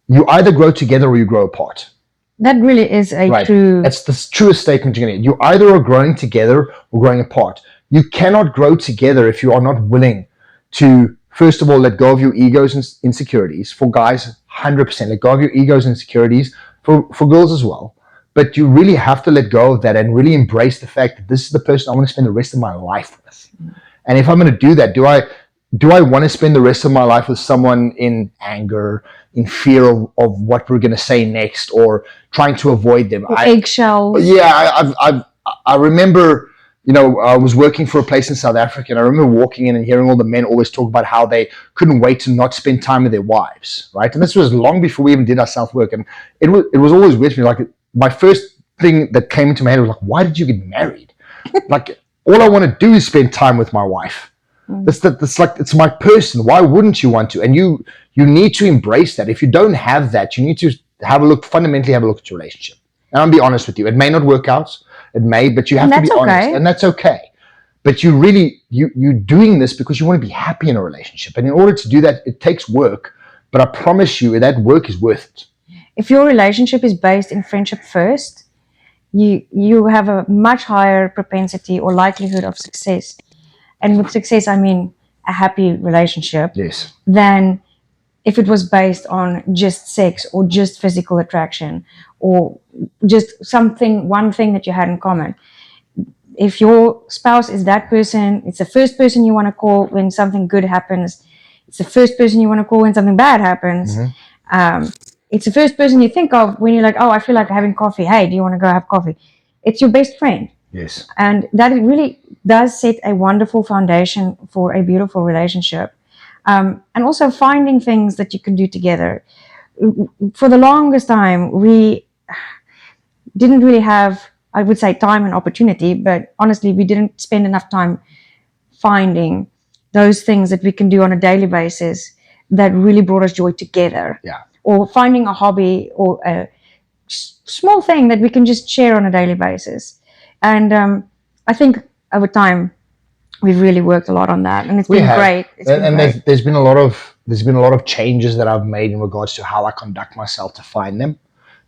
you either grow together or you grow apart.
That really is true.
That's the truest statement you're going to get. You either are growing together or growing apart. You cannot grow together if you are not willing to, first of all, let go of your egos and insecurities. For guys, 100%. Let go of your egos and insecurities. For girls as well. But you really have to let go of that and really embrace the fact that this is the person I want to spend the rest of my life with. And if I'm going to do that, do I want to spend the rest of my life with someone in anger, in fear of what we're going to say next, or trying to avoid them?
Eggshells.
Yeah, I remember, I was working for a place in South Africa, and I remember walking in and hearing all the men always talk about how they couldn't wait to not spend time with their wives, right? And this was long before we even did our self-work. And it was always with me. Like, my first thing that came into my head was like, why did you get married? Like, all I want to do is spend time with my wife. That's like, it's my person. Why wouldn't you want to? And you need to embrace that. If you don't have that, you need to fundamentally have a look at your relationship. And I'll be honest with you, it may not work out. It may, but you have to be honest, and that's okay. But you're doing this because you want to be happy in a relationship. And in order to do that, it takes work, but I promise you that work is worth it.
If your relationship is based in friendship first, you have a much higher propensity or likelihood of success. And with success, I mean a happy relationship.
Yes.
Than if it was based on just sex or just physical attraction or just one thing that you had in common. If your spouse is that person, it's the first person you want to call when something good happens. It's the first person you want to call when something bad happens. Mm-hmm. It's the first person you think of when you're like, oh, I feel like having coffee. Hey, do you want to go have coffee? It's your best friend.
Yes.
And that really does set a wonderful foundation for a beautiful relationship. And also finding things that you can do together. For the longest time, we didn't really have, I would say, time and opportunity, but honestly, we didn't spend enough time finding those things that we can do on a daily basis that really brought us joy together.
Yeah.
Or finding a hobby or a small thing that we can just share on a daily basis. And I think over time, we've really worked a lot on that, and it's been great.
There's been a lot of changes that I've made in regards to how I conduct myself to find them,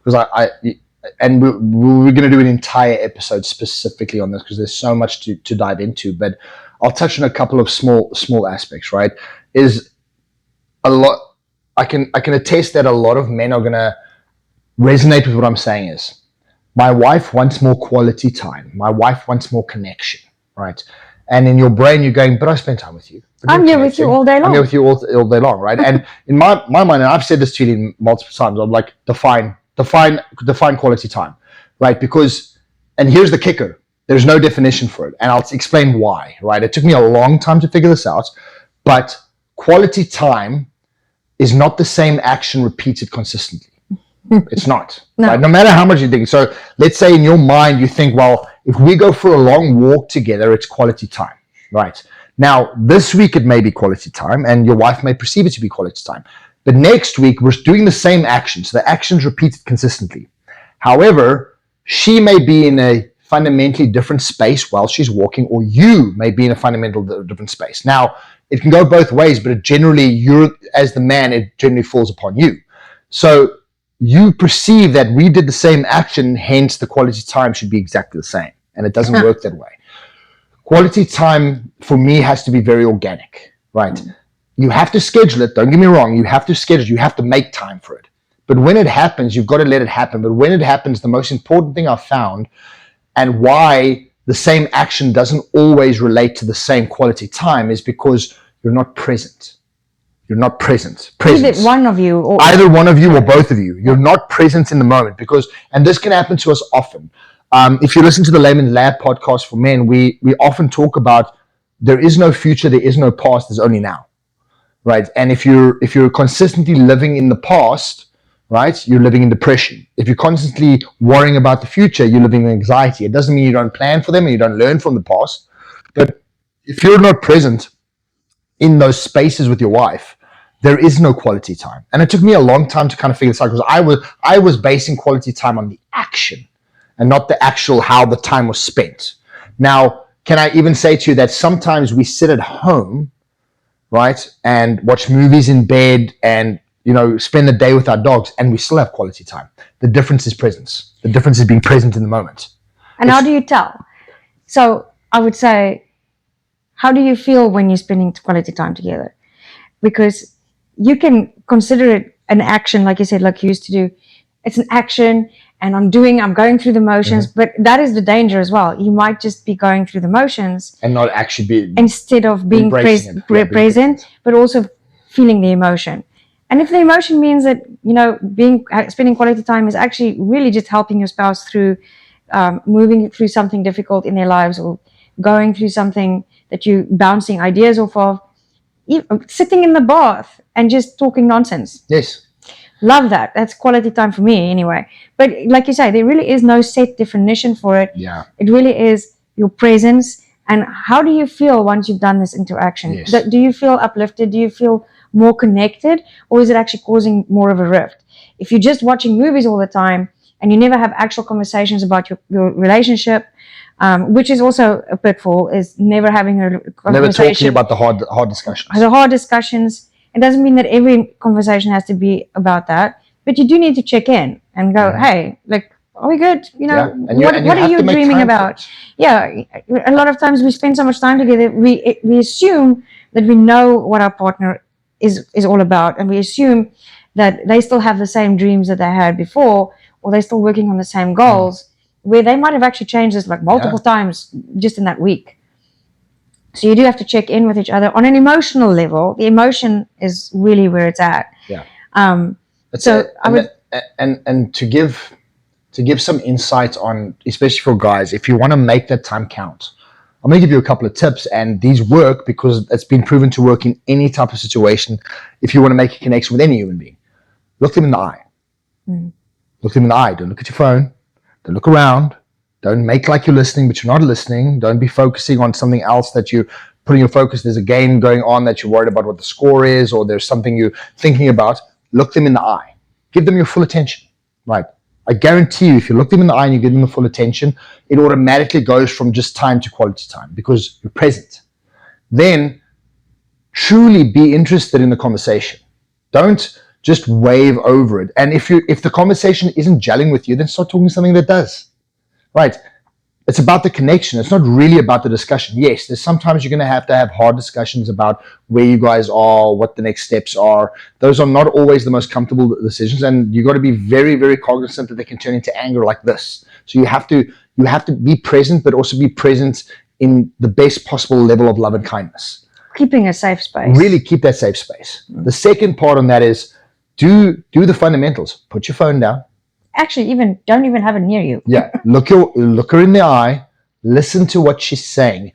because we're going to do an entire episode specifically on this because there's so much to dive into. But I'll touch on a couple of small aspects. Right, is a lot. I can attest that a lot of men are going to resonate with what I'm saying. Is my wife wants more quality time. My wife wants more connection. Right. And in your brain, you're going, but I spend time with you.
I'm here with you all day long.
I'm here with you all day long, right? And in my mind, and I've said this to you multiple times, I'm like, define quality time, right? Because, and here's the kicker, there's no definition for it. And I'll explain why, right? It took me a long time to figure this out, but quality time is not the same action repeated consistently. It's not.
No.
Right? No matter how much you think. So let's say in your mind you think, well, if we go for a long walk together, it's quality time. Right. Now, this week it may be quality time and your wife may perceive it to be quality time. But next week we're doing the same action. So the action's repeated consistently. However, she may be in a fundamentally different space while she's walking, or you may be in a fundamental different space. Now, it can go both ways, but you're, as the man, it generally falls upon you. So you perceive that we did the same action, hence the quality time should be exactly the same. And it doesn't work that way. Quality time for me has to be very organic, right? You have to schedule it. Don't get me wrong. You have to schedule it. You have to make time for it. But when it happens, you've got to let it happen. But when it happens, the most important thing I've found, and why the same action doesn't always relate to the same quality time, is because you're not present. You're not present.
Either one of you.
Either one of you or both of you. You're not present in the moment, because, and this can happen to us often. If you listen to the Layman Lab podcast for men, we often talk about there is no future, there is no past, there's only now, right? And if you're consistently living in the past, right, you're living in depression. If you're constantly worrying about the future, you're living in anxiety. It doesn't mean you don't plan for them and you don't learn from the past, but if you're not present in those spaces with your wife, there is no quality time. And it took me a long time to kind of figure this out, because I was basing quality time on the action and not the actual how the time was spent. Now, can I even say to you that sometimes we sit at home, right, and watch movies in bed and, spend the day with our dogs, and we still have quality time. The difference is presence. The difference is being present in the moment.
And how do you tell? So I would say, how do you feel when you're spending quality time together? Because you can consider it an action, like you said, like you used to do. It's an action, and I'm going through the motions, but that is the danger as well. You might just be going through the motions
and not actually be,
instead of being present, but also feeling the emotion. And if the emotion means that, spending quality time is actually really just helping your spouse through moving through something difficult in their lives, or going through something that you're bouncing ideas off of, sitting in the bath and just talking nonsense.
Yes.
Love that. That's quality time for me anyway. But like you say, there really is no set definition for it.
Yeah.
It really is your presence. And how do you feel once you've done this interaction?
Yes.
Do you feel uplifted? Do you feel more connected? Or is it actually causing more of a rift? If you're just watching movies all the time and you never have actual conversations about your relationship, which is also a pitfall, is never having a conversation.
Never talking about the hard discussions.
The hard discussions. It doesn't mean that every conversation has to be about that, but you do need to check in and go, hey, like, are we good? What are you dreaming about? Yeah, a lot of times we spend so much time together, we assume that we know what our partner is all about, and we assume that they still have the same dreams that they had before, or they're still working on the same goals, where they might have actually changed this like multiple times just in that week. So you do have to check in with each other on an emotional level. The emotion is really where it's at.
Yeah. And to give some insight on, especially for guys, if you want to make that time count, I'm going to give you a couple of tips, and these work because it's been proven to work in any type of situation. If you want to make a connection with any human being, look them in the eye. Look them in the eye. Don't look at your phone. Don't look around. Don't make like you're listening, but you're not listening. Don't be focusing on something else that you're putting your focus. There's a game going on that you're worried about what the score is, or there's something you're thinking about. Look them in the eye. Give them your full attention, right? I guarantee you, if you look them in the eye and you give them the full attention, it automatically goes from just time to quality time because you're present. Then truly be interested in the conversation. Don't just wave over it. And if the conversation isn't gelling with you, then start talking something that does. Right. It's about the connection. It's not really about the discussion. Yes, there's sometimes you're going to have hard discussions about where you guys are, what the next steps are. Those are not always the most comfortable decisions, and you got to be very, very cognizant that they can turn into anger like this. So you have to be present, but also be present in the best possible level of love and kindness.
Keeping a safe space.
Really keep that safe space. The second part on that is do the fundamentals. Put your phone down.
Actually, don't even have it near you.
Yeah, look her in the eye, listen to what she's saying.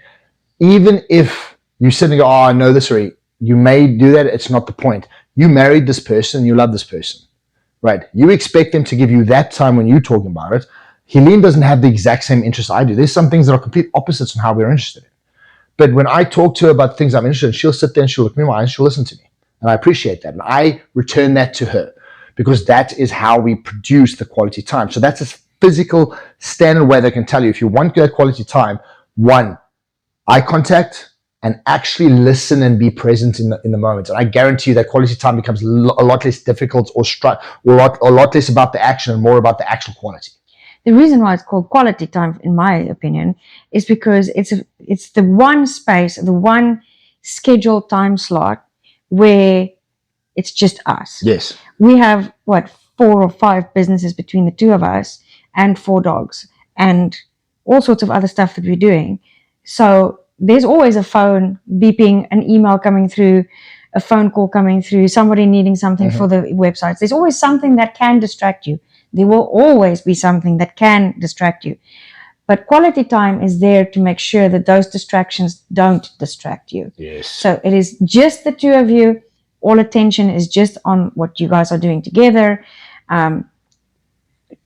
Even if you sit and go, I know this already, you may do that, it's not the point. You married this person, you love this person, right? You expect them to give you that time when you're talking about it. Eileen doesn't have the exact same interest I do. There's some things that are complete opposites on how we're interested in. But when I talk to her about things I'm interested in, she'll sit there and she'll look me in my eyes, she'll listen to me. And I appreciate that. And I return that to her, because that is how we produce the quality time. So that's as physical standard way they can tell you. If you want that quality time, one, eye contact, and actually listen and be present in the moment. And I guarantee you that quality time becomes a lot less difficult or a lot less about the action and more about the actual quality.
The reason why it's called quality time, in my opinion, is because it's the one space, the one scheduled time slot where it's just us.
Yes.
We have, 4 or 5 businesses between the two of us and 4 dogs and all sorts of other stuff that we're doing. So there's always a phone beeping, an email coming through, a phone call coming through, somebody needing something for the websites. There's always something that can distract you. There will always be something that can distract you. But quality time is there to make sure that those distractions don't distract you.
Yes.
So it is just the two of you. All attention is just on what you guys are doing together.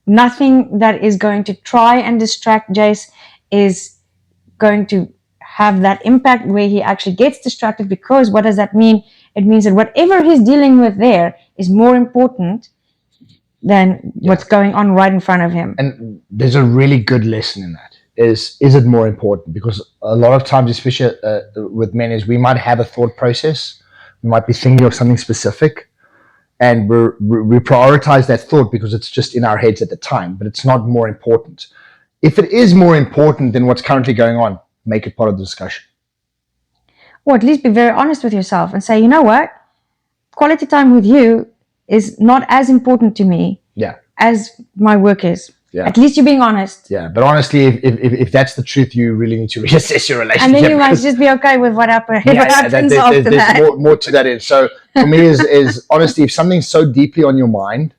Nothing that is going to try and distract Jace is going to have that impact where he actually gets distracted, because what does that mean? It means that whatever he's dealing with there is more important than what's going on right in front of him.
And there's a really good lesson in that. Is it more important? Because a lot of times, especially with men, is we might have a thought process. We might be thinking of something specific, and we prioritize that thought because it's just in our heads at the time, but it's not more important. If it is more important than what's currently going on, make it part of the discussion.
Or at least be very honest with yourself and say, you know what? Quality time with you is not as important to me as my work is. Yeah. At least you're being honest.
Yeah, but honestly, if that's the truth, you really need to reassess your relationship.
And then you might just be okay with what happens after that.
There's more to that. So for me, is honestly, if something's so deeply on your mind,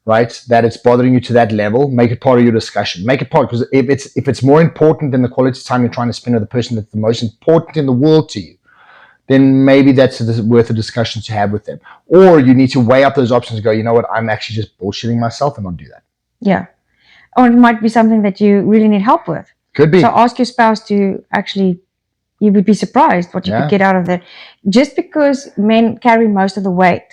right, that it's bothering you to that level, make it part of your discussion. Make it part, because if it's more important than the quality time you're trying to spend with the person that's the most important in the world to you, then maybe that's worth a discussion to have with them. Or you need to weigh up those options and go, you know what, I'm actually just bullshitting myself and not do that.
Yeah. Or it might be something that you really need help with.
Could be.
So ask your spouse to actually, you would be surprised what you could get out of that. Just because men carry most of the weight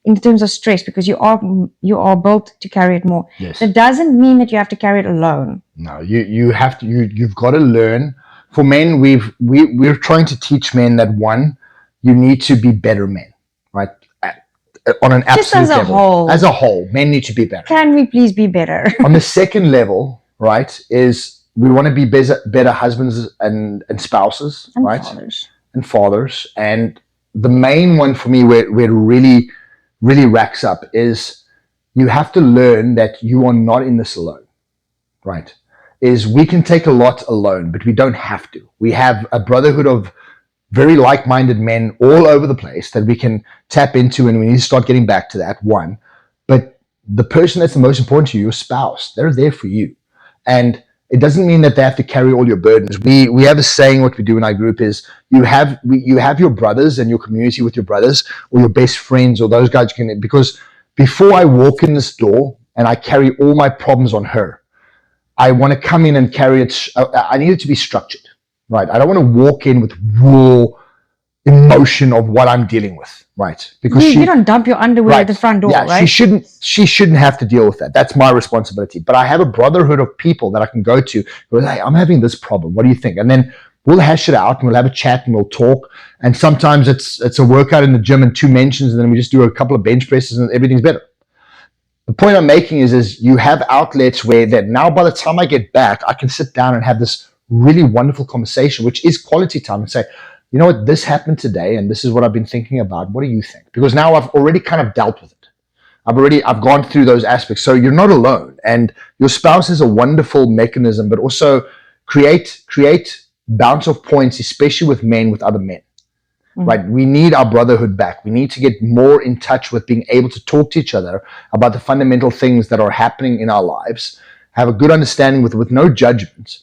in terms of stress, because you are built to carry it more.
Yes.
That doesn't mean that you have to carry it alone.
No, you've got to learn. For men, we're trying to teach men that, one, you need to be better men, right? On an absolute level. As a whole, men need to be better.
Can we please be better?
On the second level, right, is we want to be better husbands and spouses,
and
right?
Fathers.
And fathers. And the main one for me where it really, really racks up is you have to learn that you are not in this alone, right? Is we can take a lot alone, but we don't have to. We have a brotherhood of very like-minded men all over the place that we can tap into, and we need to start getting back to that, one. But the person that's the most important to you, your spouse, they're there for you. And it doesn't mean that they have to carry all your burdens. We have a saying, what we do in our group is you have your brothers and your community with your brothers, or your best friends, or those guys you can, because before I walk in this door and I carry all my problems on her, I want to come in and carry it. I need it to be structured. Right, I don't want to walk in with raw emotion of what I'm dealing with, right? Because
you don't dump your underwear at the front door, right?
She shouldn't have to deal with that. That's my responsibility. But I have a brotherhood of people that I can go to. Go, hey, I'm having this problem. What do you think? And then we'll hash it out and we'll have a chat and we'll talk. And sometimes it's a workout in the gym and 2 mentions, and then we just do a couple of bench presses and everything's better. The point I'm making is you have outlets where that now by the time I get back, I can sit down and have this really wonderful conversation, which is quality time, and say, you know what, this happened today and this is what I've been thinking about. What do you think? Because now I've already kind of dealt with it. I've gone through those aspects. So you're not alone, and your spouse is a wonderful mechanism, but also create bounce off points, especially with men, with other men. Right? We need our brotherhood back. We need to get more in touch with being able to talk to each other about the fundamental things that are happening in our lives, have a good understanding with no judgment.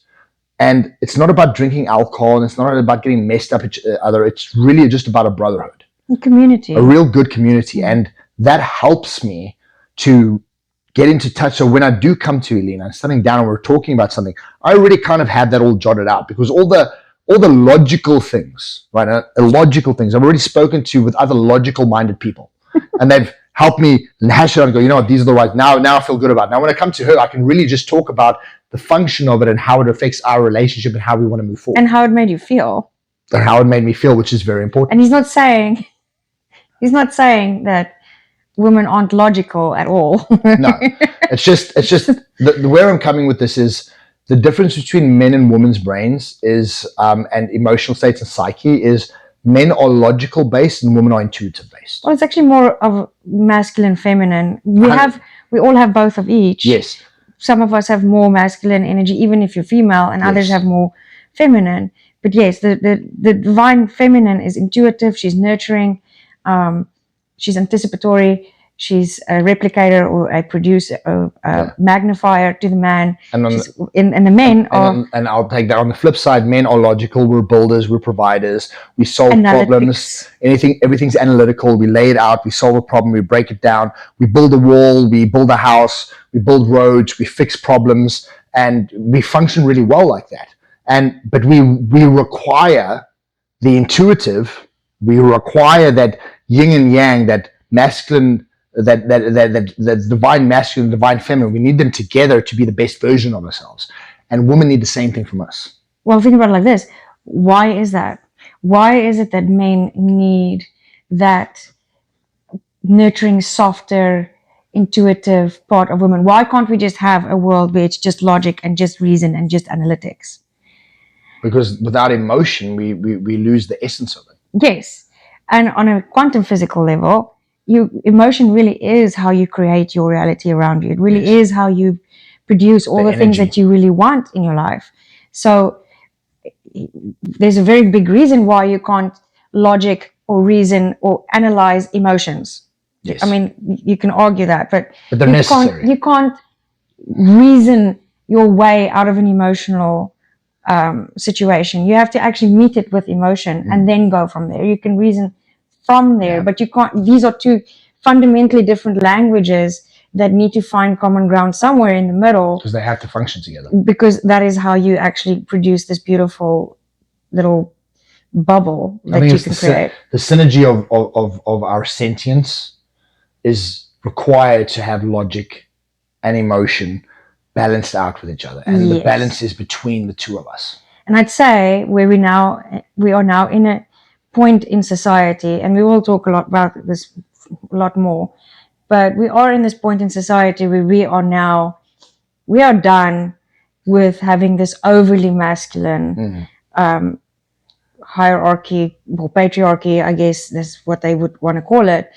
And it's not about drinking alcohol, and it's not about getting messed up each other. It's really just about a brotherhood.
A community.
A real good community. And that helps me to get into touch. So when I do come to Eileen, I'm sitting down and we're talking about something, I already kind of have that all jotted out, because all the logical things, right? Illogical things I've already spoken to with other logical minded people. And they've help me hash it out and go, you know what, these are the right, now I feel good about it. Now when I come to her, I can really just talk about the function of it and how it affects our relationship and how we want to move forward.
And how it made you feel.
And how it made me feel, which is very important.
And he's not saying that women aren't logical at all.
No, it's just where I'm coming with this is the difference between men and women's brains is and emotional states and psyche is men are logical based and women are intuitive based.
Well, it's actually more of masculine, feminine. We all have both of each.
Yes.
Some of us have more masculine energy, even if you're female, and others have more feminine. But yes, the divine feminine is intuitive. She's nurturing. She's anticipatory. She's a replicator or a producer, a magnifier to the man. And the men are...
And I'll take that on the flip side. Men are logical. We're builders. We're providers. We solve problems. Everything's analytical. We lay it out. We solve a problem. We break it down. We build a wall. We build a house. We build roads. We fix problems. And we function really well like that. But we require the intuitive. We require that yin and yang, that masculine... that divine masculine, divine feminine, we need them together to be the best version of ourselves. And women need the same thing from us.
Well, think about it like this. Why is that? Why is it that men need that nurturing, softer, intuitive part of women? Why can't we just have a world where it's just logic and just reason and just analytics?
Because without emotion, we lose the essence of it.
Yes. And on a quantum physical level, emotion really is how you create your reality around you. It really is how you produce all the things that you really want in your life. So there's a very big reason why you can't logic or reason or analyze emotions. Yes. I mean, you can argue that, but
they're necessary.
You can't reason your way out of an emotional situation. You have to actually meet it with emotion and then go from there. You can reason from there, but you can't. These are two fundamentally different languages that need to find common ground somewhere in the middle,
because they have to function together,
because that is how you actually produce this beautiful little bubble that you can create.
The synergy of our sentience is required to have logic and emotion balanced out with each other, and the balance is between the two of us.
And I'd say we are now in a point in society, and we will talk a lot about this a lot more, but we are in this point in society where we are done with having this overly masculine hierarchy or patriarchy, I guess that's what they would want to call it,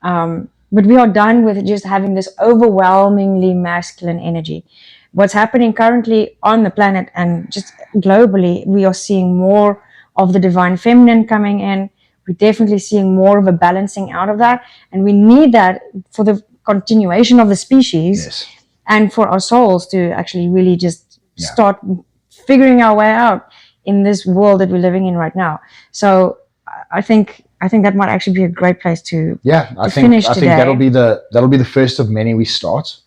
but we are done with just having this overwhelmingly masculine energy. What's happening currently on the planet and just globally, we are seeing more of the divine feminine coming in. We're definitely seeing more of a balancing out of that. And we need that for the continuation of the species and for our souls to actually really just start figuring our way out in this world that we're living in right now. So I think that might actually be a great place to finish today.
I think that'll be the first of many we start.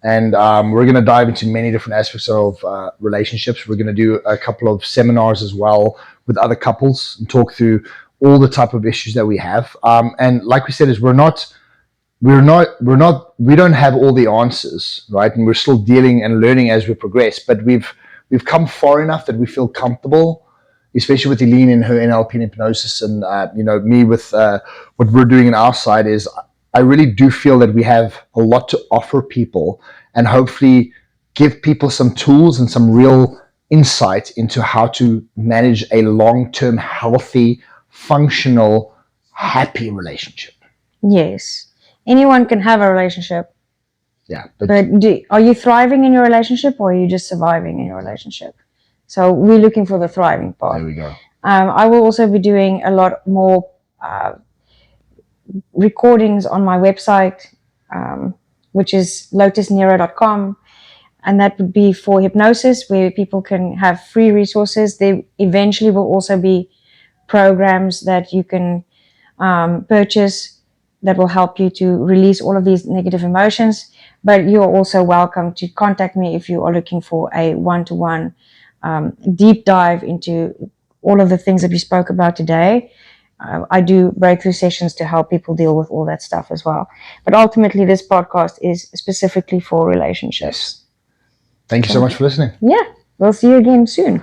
And we're going to dive into many different aspects of relationships. We're going to do a couple of seminars as well with other couples and talk through all the type of issues that we have. And like we said, is we don't have all the answers, right? And we're still dealing and learning as we progress. But we've come far enough that we feel comfortable, especially with Eileen and her NLP and hypnosis, and me with what we're doing on our side is. I really do feel that we have a lot to offer people and hopefully give people some tools and some real insight into how to manage a long-term, healthy, functional, happy relationship.
Yes. Anyone can have a relationship.
Yeah.
But are you thriving in your relationship or are you just surviving in your relationship? So we're looking for the thriving part.
There we go.
I will also be doing a lot more recordings on my website, which is lotusnero.com, and that would be for hypnosis, where people can have free resources. There eventually will also be programs that you can purchase that will help you to release all of these negative emotions, but you're also welcome to contact me if you are looking for a one-to-one deep dive into all of the things that we spoke about today. I do breakthrough sessions to help people deal with all that stuff as well. But ultimately, this podcast is specifically for relationships.
Yes. Thank you so much for listening.
Yeah, we'll see you again soon.